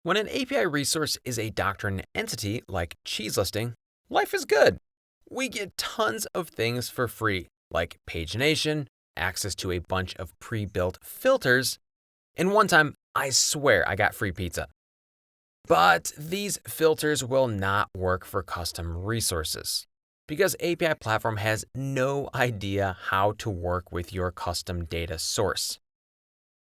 When an API resource is a doctrine entity like cheese listing, life is good. We get tons of things for free, like pagination, access to a bunch of pre-built filters, and one time, I swear I got free pizza. But these filters will not work for custom resources because API Platform has no idea how to work with your custom data source.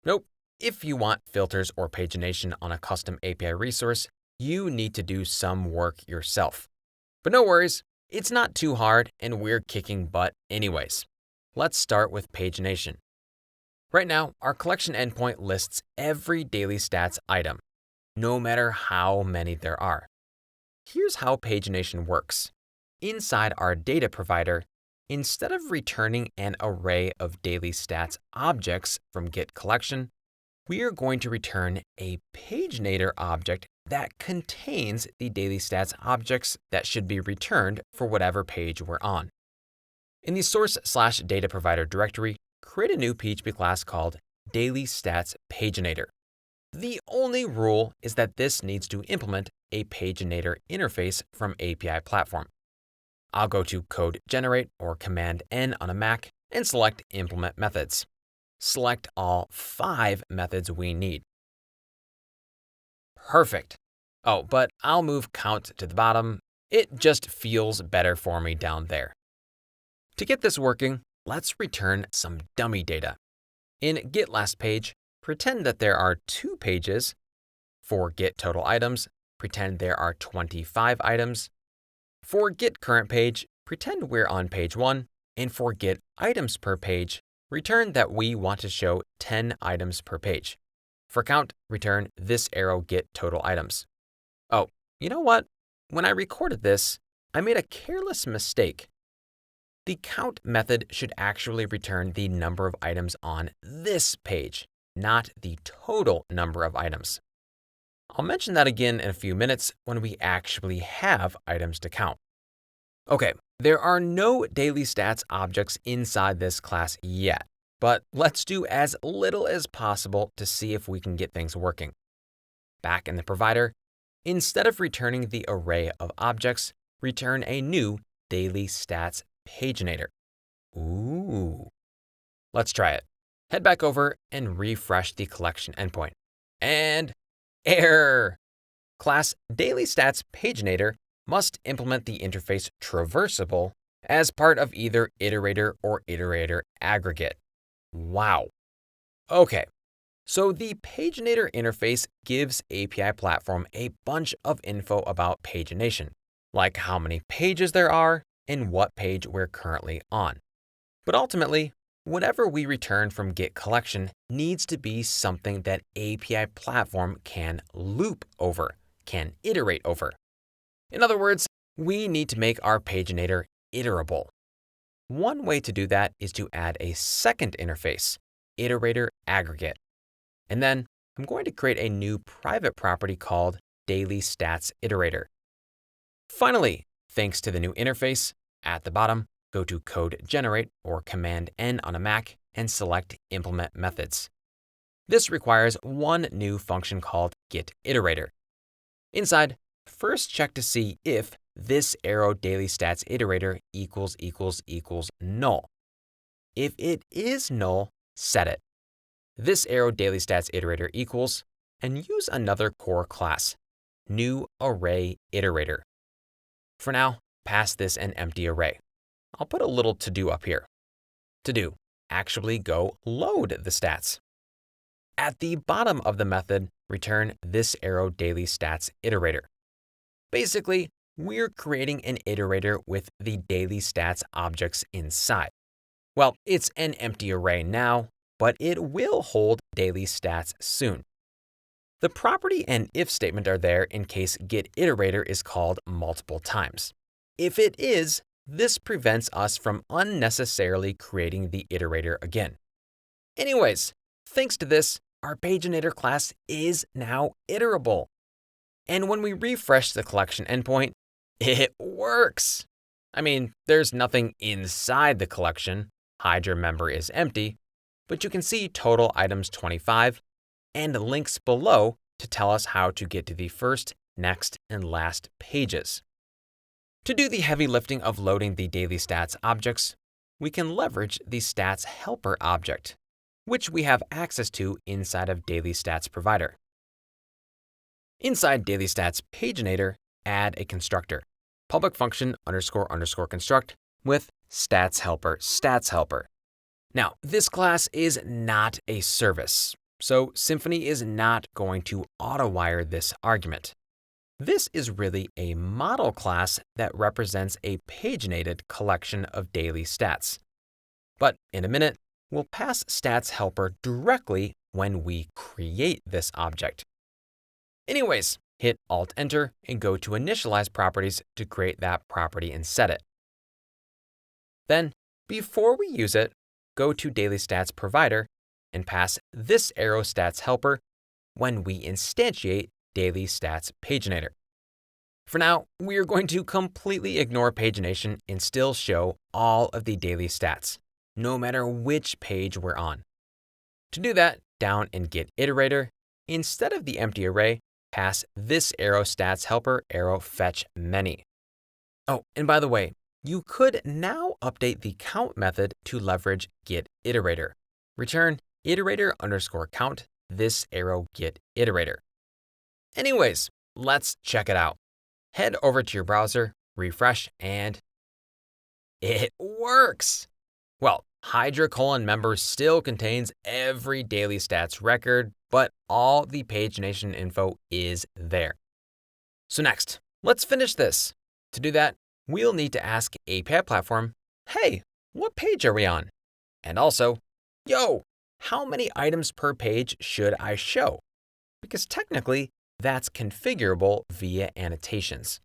Nope. If you want filters or pagination on a custom API resource, you need to do some work yourself. But no worries, it's not too hard and we're kicking butt anyways. Let's start with pagination. Right now, our collection endpoint lists every daily stats item, no matter how many there are. Here's how pagination works. Inside our data provider, instead of returning an array of daily stats objects from getCollection, we are going to return a paginator object that contains the daily stats objects that should be returned for whatever page we're on. In the source/data provider directory, create a new PHP class called dailystats_paginator. The only rule is that this needs to implement a paginator interface from API Platform. I'll go to Code Generate or Command N on a Mac and select Implement Methods. Select all 5 methods we need. Perfect. Oh, but I'll move count to the bottom. It just feels better for me down there. To get this working, let's return some dummy data. In getLastPage, pretend that there are 2 pages. For getTotalItems, pretend there are 25 items. For getCurrentPage, pretend we're on page 1. And for getItemsPerPage, return that we want to show 10 items per page. For count, return this arrow getTotalItems. Oh, you know what? When I recorded this, I made a careless mistake. The count method should actually return the number of items on this page, not the total number of items. I'll mention that again in a few minutes when we actually have items to count. Okay, there are no daily stats objects inside this class yet, but let's do as little as possible to see if we can get things working. Back in the provider, instead of returning the array of objects, return a new daily stats paginator. Ooh. Let's try it. Head back over and refresh the collection endpoint. And error! Class daily stats paginator must implement the interface traversable as part of either iterator or iterator aggregate. Wow. Okay, so the paginator interface gives API Platform a bunch of info about pagination, like how many pages there are and what page we're currently on. But ultimately, whatever we return from getCollection needs to be something that API Platform can loop over, can iterate over. In other words, we need to make our paginator iterable. One way to do that is to add a second interface, iterator aggregate. And then I'm going to create a new private property called daily stats iterator. Finally, thanks to the new interface, at the bottom, go to Code Generate or Command N on a Mac and select Implement Methods. This requires one new function called getIterator. Inside, first check to see if this arrow daily stats iterator equals null. If it is null, set it. This arrow daily stats iterator equals, and use another core class, new array iterator. For now, pass this an empty array. I'll put a little to-do up here. To-do, actually go load the stats. At the bottom of the method, return this arrow daily stats iterator. Basically, we're creating an iterator with the daily stats objects inside. Well, it's an empty array now, but it will hold daily stats soon. The property and if statement are there in case getIterator is called multiple times. If it is, this prevents us from unnecessarily creating the iterator again. Anyways, thanks to this, our paginator class is now iterable. And when we refresh the collection endpoint, it works. I mean, there's nothing inside the collection. Hide your member is empty, but you can see total items 25 and links below to tell us how to get to the first, next, and last pages. To do the heavy lifting of loading the daily stats objects, we can leverage the stats helper object, which we have access to inside of daily stats provider. Inside daily stats paginator, add a constructor, public function __ construct with stats helper. Now, this class is not a service, so Symfony is not going to auto-wire this argument. This is really a model class that represents a paginated collection of daily stats. But in a minute, we'll pass stats helper directly when we create this object. Anyways, hit Alt-Enter and go to Initialize Properties to create that property and set it. Then, before we use it, go to Daily Stats Provider and pass this arrow stats helper when we instantiate Daily Stats Paginator. For now, we are going to completely ignore pagination and still show all of the daily stats, no matter which page we're on. To do that, down in Get Iterator, instead of the empty array, pass this arrow stats helper arrow fetch many. Oh, and by the way, you could now update the count method to leverage Get Iterator. Return iterator _ count this arrow Get Iterator. Anyways, let's check it out. Head over to your browser, refresh, and it works! Well, Hydra: member still contains every daily stats record, but all the pagination info is there. So next, let's finish this. To do that, we'll need to ask API Platform, hey, what page are we on? And also, yo, how many items per page should I show? Because technically, that's configurable via annotations.